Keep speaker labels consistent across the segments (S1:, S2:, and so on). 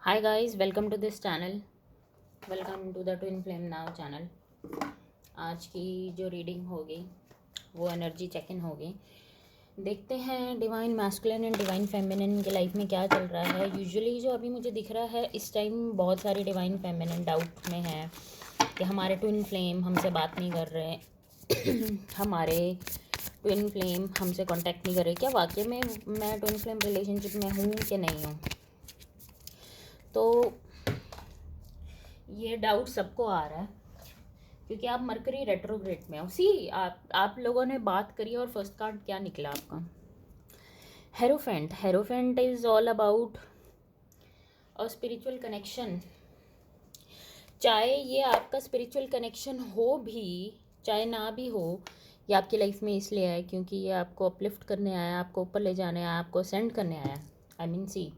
S1: Hi guys, welcome to this channel. Welcome to the twin flame now channel. आज की जो reading होगी वो एनर्जी चेक इन होगी। देखते हैं divine masculine and divine feminine के लाइफ में क्या चल रहा है। यूजुअली जो अभी मुझे दिख रहा है इस टाइम बहुत सारी डिवाइन फेमिनिन डाउट में है कि हमारे ट्विन फ्लेम हमसे बात नहीं कर रहे हमारे ट्विन फ्लेम हमसे कांटेक्ट नहीं कर रहे। क्या वाकई में मैं ट्विन फ्लेम रिलेशनशिप में हूँ कि नहीं हूँ? तो ये डाउट सबको आ रहा है क्योंकि आप मरकरी रेट्रोग्रेड में हो। सी आप लोगों ने बात करी और फर्स्ट कार्ड क्या निकला आपका? Hierophant. Hierophant is all about a spiritual connection. चाहे ये आपका स्पिरिचुअल कनेक्शन हो भी चाहे ना भी हो, ये आपकी लाइफ में इसलिए है क्योंकि ये आपको अपलिफ्ट करने आया, आपको ऊपर ले जाने आया, आपको सेंड करने आया। आई मीन सी,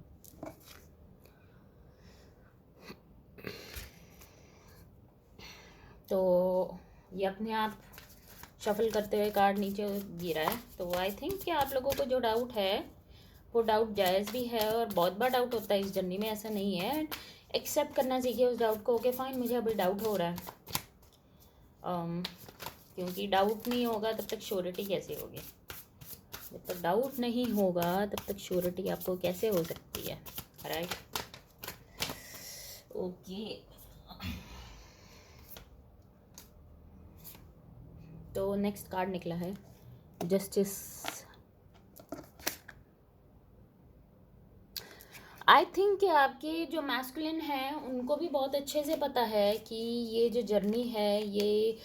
S1: तो ये अपने आप शफल करते हुए कार्ड नीचे गिरा है। तो आई थिंक कि आप लोगों को जो डाउट है वो डाउट जायज़ भी है और बहुत बार डाउट होता है इस जर्नी में, ऐसा नहीं है। एक्सेप्ट करना सीखिए उस डाउट को। ओके फाइन, मुझे अभी डाउट हो रहा है। क्योंकि डाउट नहीं होगा तब तक श्योरिटी कैसे होगी? जब तक डाउट नहीं होगा तब तक श्योरिटी आपको कैसे हो सकती है? Right, okay. तो नेक्स्ट कार्ड निकला है जस्टिस। आई थिंक कि आपके जो मैस्कुलिन हैं उनको भी बहुत अच्छे से पता है कि ये जो जर्नी है ये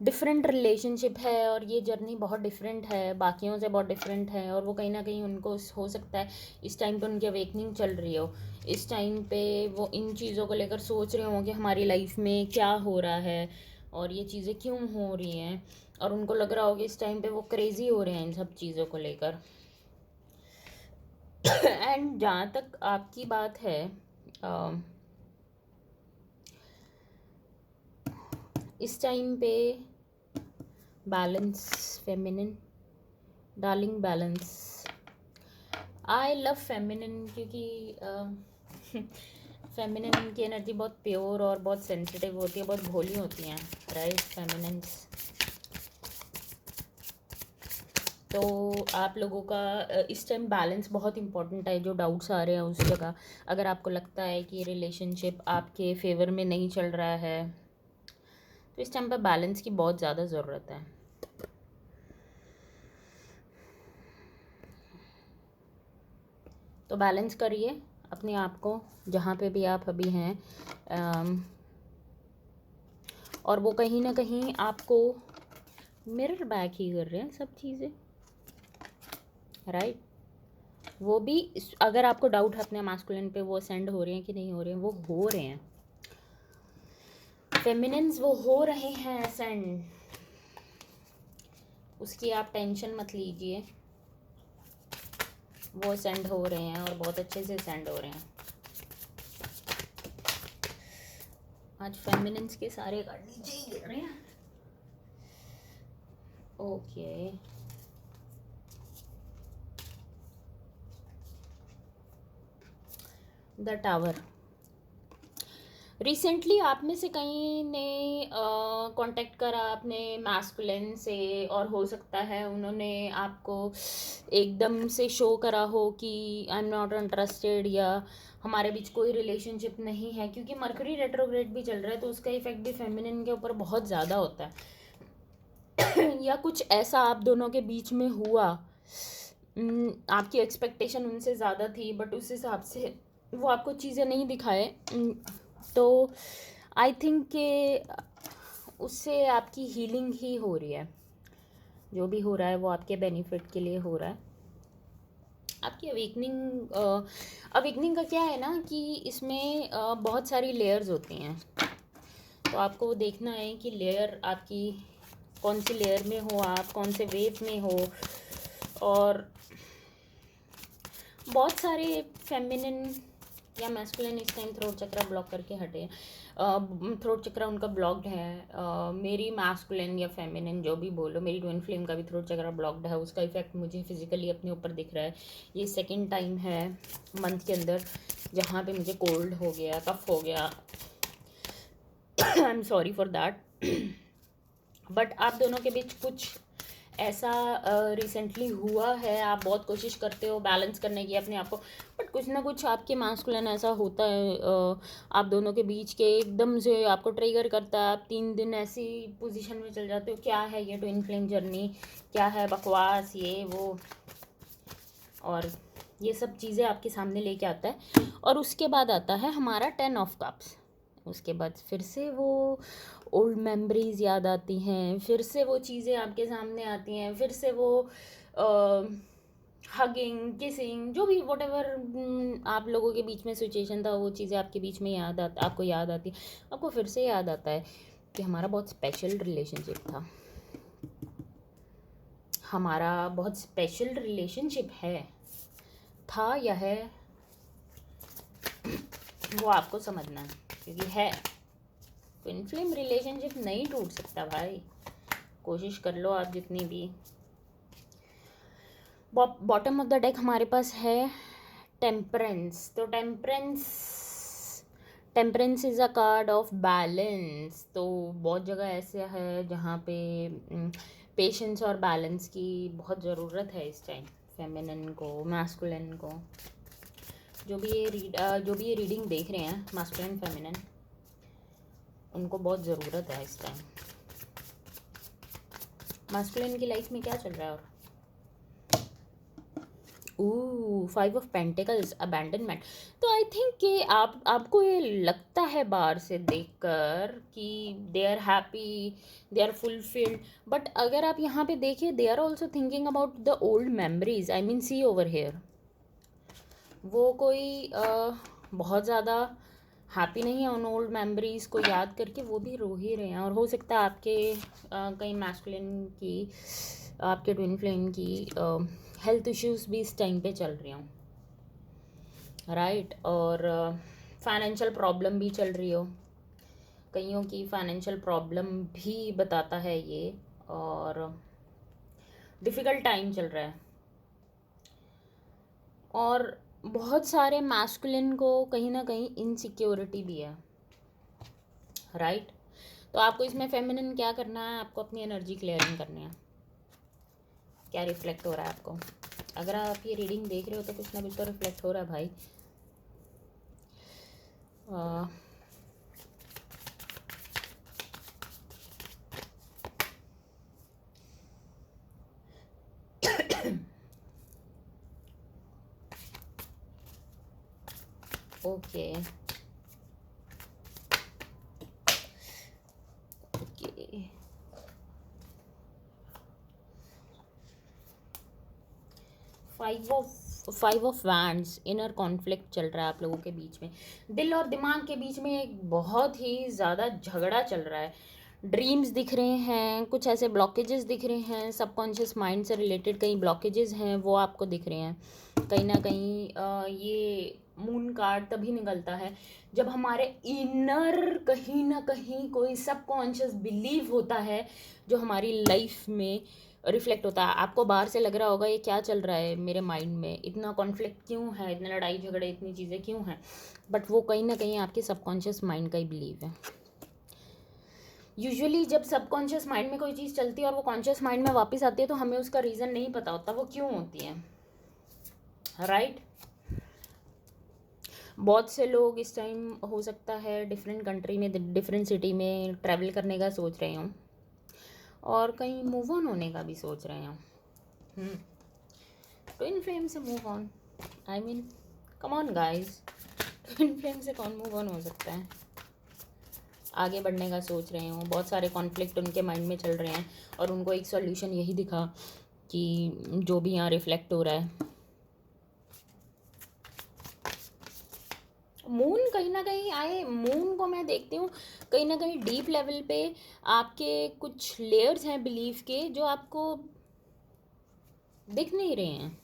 S1: डिफरेंट रिलेशनशिप है और ये जर्नी बहुत डिफरेंट है, बाकियों से बहुत डिफरेंट है। और वो कहीं ना कहीं उनको हो सकता है इस टाइम पे उनकी अवेकनिंग चल रही हो, इस टाइम पे वो इन चीज़ों को लेकर सोच रहे हों कि हमारी लाइफ में क्या हो रहा है और ये चीज़ें क्यों हो रही हैं। और उनको लग रहा होगा इस टाइम पे वो क्रेज़ी हो रहे हैं इन सब चीज़ों को लेकर। एंड जहाँ तक आपकी बात है, इस टाइम पे balance, feminine darling balance. I love feminine क्योंकि फेमिनिन की एनर्जी बहुत प्योर और बहुत सेंसिटिव होती है, बहुत भोली होती हैं, राइट फेमिनिन्स। तो आप लोगों का इस टाइम बैलेंस बहुत इंपॉर्टेंट है। जो डाउट्स आ रहे हैं उस जगह, अगर आपको लगता है कि ये रिलेशनशिप आपके फेवर में नहीं चल रहा है तो इस टाइम पर बैलेंस की बहुत ज़्यादा ज़रूरत है। तो बैलेंस करिए अपने आप को जहाँ पे भी आप अभी हैं। और वो कहीं ना कहीं आपको मिरर बैक ही कर रहे हैं सब चीज़ें, राइट। वो भी अगर आपको डाउट है अपने मास्कुलिन पे, वो सेंड हो रहे हैं कि नहीं हो रहे हैं, वो हो रहे हैं। फेमिनिन्स वो हो रहे हैं सेंड, उसकी आप टेंशन मत लीजिए। वो सेंड हो रहे हैं और बहुत अच्छे से सेंड हो रहे हैं। आज फेमिनिन्स के सारे कार्ड नीचे ही गिर रहे हैं। Okay, the tower. रिसेंटली आप में से कई ने कांटेक्ट करा अपने मैस्कुलिन से और हो सकता है उन्होंने आपको एकदम से शो करा हो कि आई एम नॉट इंटरेस्टेड या हमारे बीच कोई रिलेशनशिप नहीं है। क्योंकि मरकरी रेट्रोग्रेड भी चल रहा है तो उसका इफेक्ट भी फेमिनिन के ऊपर बहुत ज़्यादा होता है या कुछ ऐसा आप दोनों के बीच में हुआ, आपकी एक्सपेक्टेशन उनसे ज़्यादा थी बट उस हिसाब से वो आपको चीज़ें नहीं दिखाए। तो आई थिंक कि उससे आपकी हीलिंग ही हो रही है। जो भी हो रहा है वो आपके बेनिफिट के लिए हो रहा है। आपकी अवेकनिंग, अवेकनिंग का क्या है ना कि इसमें बहुत सारी लेयर्स होती हैं। तो आपको देखना है कि लेयर आपकी कौन सी लेयर में हो, आप कौन से वेव में हो। और बहुत सारे फेमिनिन या मैस्कुलिन इस टाइम थ्रोट चक्रा ब्लॉक करके हटे, थ्रोट चक्रा उनका ब्लॉक्ड है। मेरी मैस्कुलिन या फेमिनिन जो भी बोलो, मेरी ट्विन फ्लेम का भी थ्रोट चक्रा ब्लॉक्ड है। उसका इफेक्ट मुझे फिजिकली अपने ऊपर दिख रहा है। ये सेकंड टाइम है मंथ के अंदर जहाँ पे मुझे कोल्ड हो गया, कफ हो गया। I am sorry for that. But आप दोनों के बीच कुछ ऐसा रिसेंटली हुआ है, आप बहुत कोशिश करते हो बैलेंस करने की अपने आप को, बट कुछ ना कुछ आपके मास्कुलिन ऐसा होता है आप दोनों के बीच के एकदम से आपको ट्रिगर करता है। आप 3 दिन ऐसी पोजीशन में चल जाते हो, क्या है ये ट्विन फ्लेम जर्नी, क्या है बकवास ये वो, और ये सब चीज़ें आपके सामने लेके आता है। और उसके बाद आता है हमारा 10 ऑफ कप्स। उसके बाद फिर से वो ओल्ड मेमोरीज याद आती हैं, फिर से वो चीज़ें आपके सामने आती हैं, फिर से वो हगिंग, किसिंग, जो भी वट एवर आप लोगों के बीच में सिचुएशन था, वो चीज़ें आपके बीच में आपको याद आती, आपको फिर से याद आता है कि हमारा बहुत स्पेशल रिलेशनशिप था, हमारा बहुत स्पेशल रिलेशनशिप था या है, वो आपको समझना है। क्योंकि है, ट्विन फ्लेम रिलेशनशिप नहीं टूट सकता भाई, कोशिश कर लो आप जितनी भी। बॉटम ऑफ द डेक हमारे पास है टेम्परेंस। तो temperance is a card of balance. तो बहुत जगह ऐसे है जहाँ पे पेशेंस और बैलेंस की बहुत ज़रूरत है इस टाइम, फेमिनिन को, मैस्कुलिन को। जो भी ये रीडिंग देख रहे हैं मैस्कुलिन फेमिनिन, उनको बहुत ज़रूरत है इस टाइम। मैस्कुलिन की लाइफ में क्या चल रहा है? और 5 ऑफ पेंटिकल्स, अबैंडनमेंट। तो आई थिंक कि आपको ये लगता है बाहर से देखकर कि they are happy, they are fulfilled, but अगर आप यहाँ पे देखिए, they are also thinking about the old memories. I mean see over here, वो कोई बहुत ज़्यादा हैप्पी नहीं है उन ओल्ड मेमोरीज़ को याद करके, वो भी रो ही रहे हैं। और हो सकता है आपके कई मैस्कुलिन की, आपके ट्विन फ्लेम की हेल्थ इश्यूज भी इस टाइम पे चल रही हों, राइट। और फाइनेंशियल प्रॉब्लम भी चल रही हो, कईयों की फाइनेंशियल प्रॉब्लम भी बताता है ये, और डिफ़िकल्ट टाइम चल रहा है। और बहुत सारे मैस्कुलिन को कहीं ना कहीं इनसिक्योरिटी भी है, राइट। तो आपको इसमें फेमिनिन क्या करना है, आपको अपनी एनर्जी क्लियरिंग करनी है। क्या रिफ्लेक्ट हो रहा है आपको? अगर आप ये रीडिंग देख रहे हो तो कुछ ना कुछ तो रिफ्लेक्ट हो रहा है भाई। Okay okay, five of wands, inner conflict चल रहा है आप लोगों के बीच में। दिल और दिमाग के बीच में एक बहुत ही ज़्यादा झगड़ा चल रहा है। ड्रीम्स दिख रहे हैं, कुछ ऐसे ब्लॉकेजेस दिख रहे हैं, सबकॉन्शियस माइंड से रिलेटेड कई ब्लॉकेजेस हैं वो आपको दिख रहे हैं। कहीं ना कहीं ये मून कार्ड तभी निकलता है जब हमारे इनर कहीं ना कहीं कोई सबकॉन्शियस बिलीव होता है जो हमारी लाइफ में रिफ्लेक्ट होता है। आपको बाहर से लग रहा होगा ये क्या चल रहा है मेरे माइंड में, इतना कॉन्फ्लिक्ट क्यों है, इतने लड़ाई झगड़े, इतनी चीज़ें क्यों हैं, बट वो कहीं ना कहीं आपके सबकॉन्शियस माइंड का ही बिलीव है। यूजुअली जब सबकॉन्शियस माइंड में कोई चीज़ चलती है और वो कॉन्शियस माइंड में वापस आती है तो हमें उसका रीज़न नहीं पता होता वो क्यों होती है, राइट। बहुत से लोग इस टाइम हो सकता है डिफरेंट कंट्री में, डिफरेंट सिटी में ट्रैवल करने का सोच रहे हों, और कहीं मूव ऑन होने का भी सोच रहे हों। ट्विन फ्लेम से move on, I mean come on guys, twin flame से कौन मूव ऑन हो सकता है? आगे बढ़ने का सोच रहे हों, बहुत सारे कॉन्फ्लिक्ट उनके माइंड में चल रहे हैं और उनको एक सॉल्यूशन यही दिखा कि जो भी यहाँ रिफ्लेक्ट हो रहा है, मून कहीं ना कहीं आए, मून को मैं देखती हूँ कहीं ना कहीं डीप लेवल पे आपके कुछ लेयर्स हैं बिलीफ के जो आपको दिख नहीं रहे हैं।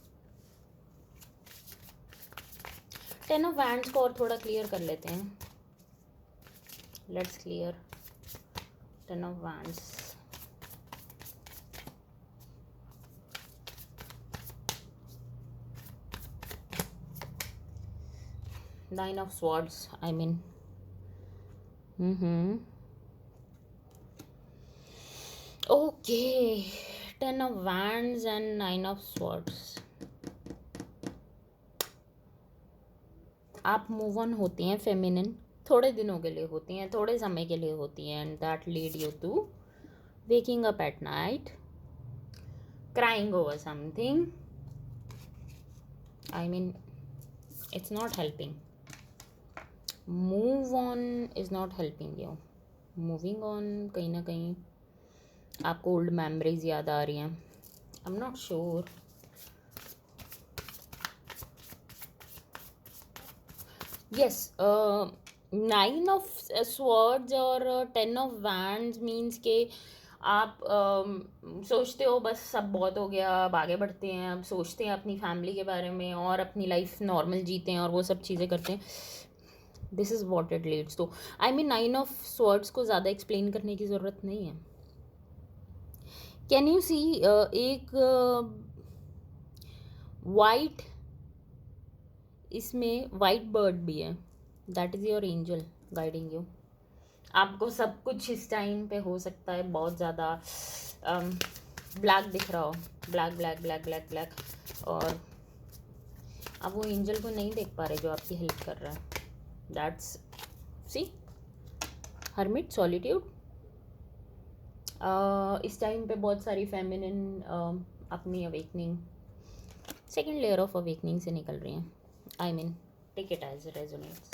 S1: टेन ऑफ वैंड्स को और थोड़ा क्लियर कर लेते हैं. Let's clear ten of wands. Nine of swords, I mean. Okay, ten of wands and nine of swords. आप मूव ऑन होती हैं फेमिनिन, थोड़े दिनों के लिए होती हैं, थोड़े समय के लिए होती हैं, and that lead you to waking up at night, crying over something. I mean, it's not helping. Move on is not helping you. Moving on, कहीं ना कहीं आपको ओल्ड मेमोरीज याद आ रही हैं. I am not sure. Yes, nine of swords और ten of wands means के आप सोचते हो बस सब बहुत हो गया, अब आगे बढ़ते हैं, अब सोचते हैं अपनी फैमिली के बारे में और अपनी लाइफ नॉर्मल जीते हैं और वो सब चीज़ें करते हैं. This is what it leads to. I mean, nine of swords को ज़्यादा एक्सप्लेन करने की ज़रूरत नहीं है. कैन यू सी एक वाइट, इसमें वाइट बर्ड भी है. That is your angel guiding you. आपको सब कुछ इस टाइम पे हो सकता है बहुत ज़्यादा ब्लैक दिख रहा हो, black black black black black, और आप वो एंजल को नहीं देख पा रहे जो आपकी हेल्प कर रहा है. That's see hermit, solitude. इस टाइम पे बहुत सारी फेमिनिन अपनी awakening, second layer of awakening से निकल रही हैं. I mean, take it as resonates.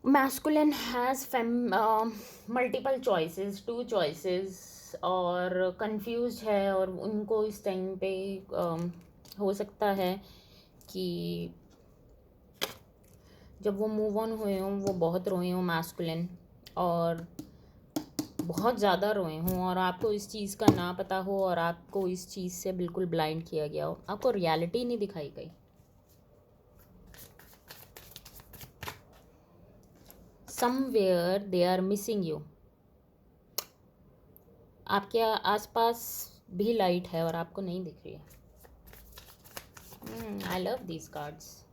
S1: Masculine has multiple choices, 2 choices, और कंफ्यूज है, और उनको इस टाइम पे हो सकता है कि जब वो मूव ऑन हुए हों वो बहुत रोए हों मैस्कुलिन, और बहुत ज़्यादा रोए हों, और आपको इस चीज़ का ना पता हो, और आपको इस चीज़ से बिल्कुल ब्लाइंड किया गया हो, आपको रियलिटी नहीं दिखाई गई. Somewhere they are missing you. आपके आसपास भी लाइट है और आपको नहीं दिख रही है. I love these cards.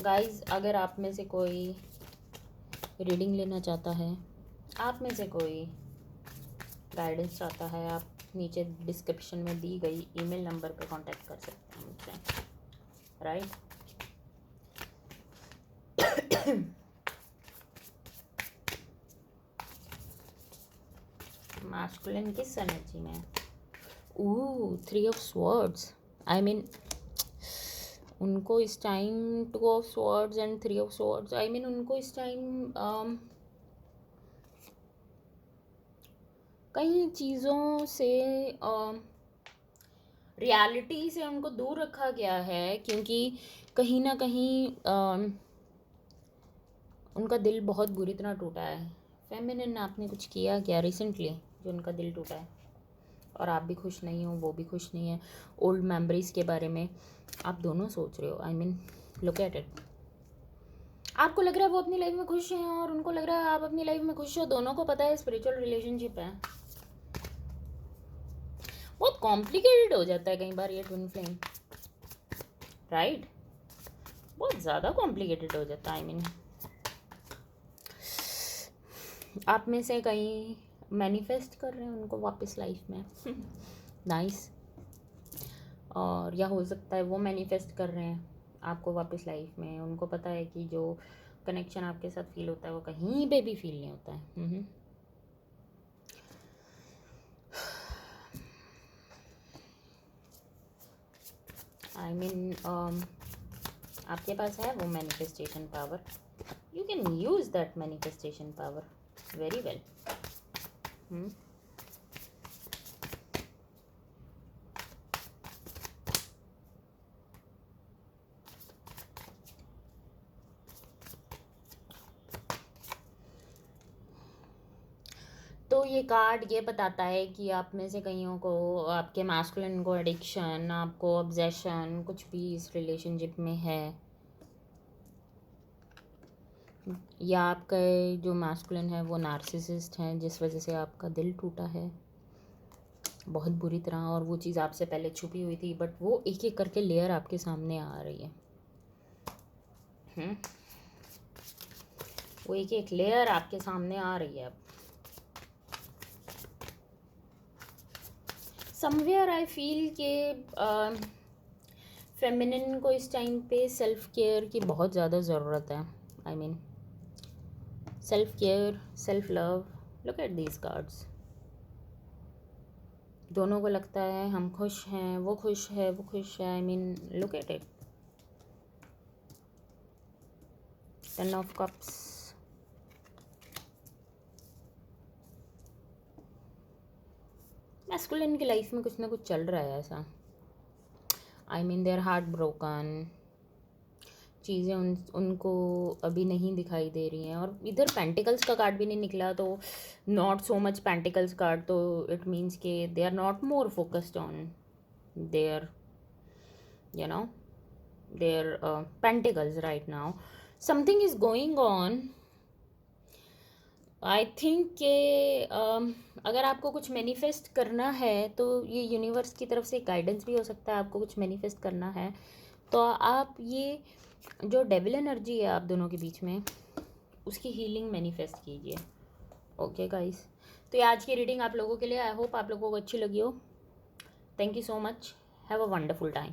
S1: Guys, अगर आप में से कोई रीडिंग लेना चाहता है, आप में से कोई गाइडेंस चाहता है, आप नीचे डिस्क्रिप्शन में दी गई ईमेल नंबर पे कांटेक्ट कर सकते हैं मुझसे, राइट. मैस्कुलिन किस एनर्जी में? ओह, 3 ऑफ स्वॉर्ड्स. आई मीन, उनको इस time 2 of swords and 3 of swords, I mean उनको इस टाइम कई चीज़ों से, रियलिटी से उनको दूर रखा गया है, क्योंकि कहीं ना कहीं उनका दिल बहुत बुरी तरह टूटा है. फेमिनिन, आपने कुछ किया क्या रिसेंटली जो उनका दिल टूटा है, और आप भी खुश नहीं हो, वो भी खुश नहीं है. ओल्ड मेमोरीज के बारे में आप दोनों सोच रहे हो. आई मीन, लुक एट इट. आपको लग रहा है वो अपनी लाइफ में खुश हैं, और उनको लग रहा है आप अपनी लाइफ में खुश हो. दोनों को पता है स्पिरिचुअल रिलेशनशिप है. बहुत कॉम्प्लिकेटेड हो जाता है कई बार ये ट्विन फ्लेम, राइट. बहुत ज़्यादा कॉम्प्लिकेटेड हो जाता है. आई मीन, आप में से कई मैनिफेस्ट कर रहे हैं उनको वापस लाइफ में. नाइस. और या हो सकता है वो मैनिफेस्ट कर रहे हैं आपको वापस लाइफ में. उनको पता है कि जो कनेक्शन आपके साथ फील होता है वो कहीं पे भी फील नहीं होता है. आई मीन, आपके पास है वो manifestation power. You can use that manifestation power very well. तो ये कार्ड ये बताता है कि आप में से कईयों को, आपके मैस्कुलिन को एडिक्शन, आपको ऑब्जेशन कुछ भी इस रिलेशनशिप में है, या आपका जो मैस्कुलिन है वो नार्सिसिस्ट है जिस वजह से आपका दिल टूटा है बहुत बुरी तरह, और वो चीज़ आपसे पहले छुपी हुई थी, बट वो एक एक करके लेयर आपके सामने आ रही है। वो एक एक लेयर आपके सामने आ रही है अब। समवेयर आई फील के फेमिनिन को इस टाइम पे सेल्फ केयर की बहुत ज़्यादा ज़रूरत है। I mean self care, self love. Look at these cards. दोनों को लगता है हम खुश हैं, वो खुश है, वो खुश है। I mean look at it. 10 of cups. Masculine की लाइफ में कुछ ना कुछ चल रहा है ऐसा। I mean they are heart broken. चीज़ें उनको अभी नहीं दिखाई दे रही हैं, और इधर पेंटिकल्स का कार्ड भी नहीं निकला, तो not so much pentacles card, तो इट मीन्स के they are not more focused on their you know their pentacles right now. Something is going on. I think कि अगर आपको कुछ मैनिफेस्ट करना है तो ये यूनिवर्स की तरफ से गाइडेंस भी हो सकता है। आपको कुछ मैनिफेस्ट करना है तो आप ये जो डेविल एनर्जी है आप दोनों के बीच में, उसकी हीलिंग मैनिफेस्ट कीजिए। ओके गाइस, तो ये आज की रीडिंग आप लोगों के लिए, आई होप आप लोगों को अच्छी लगी हो। Thank you so much. Have a wonderful time.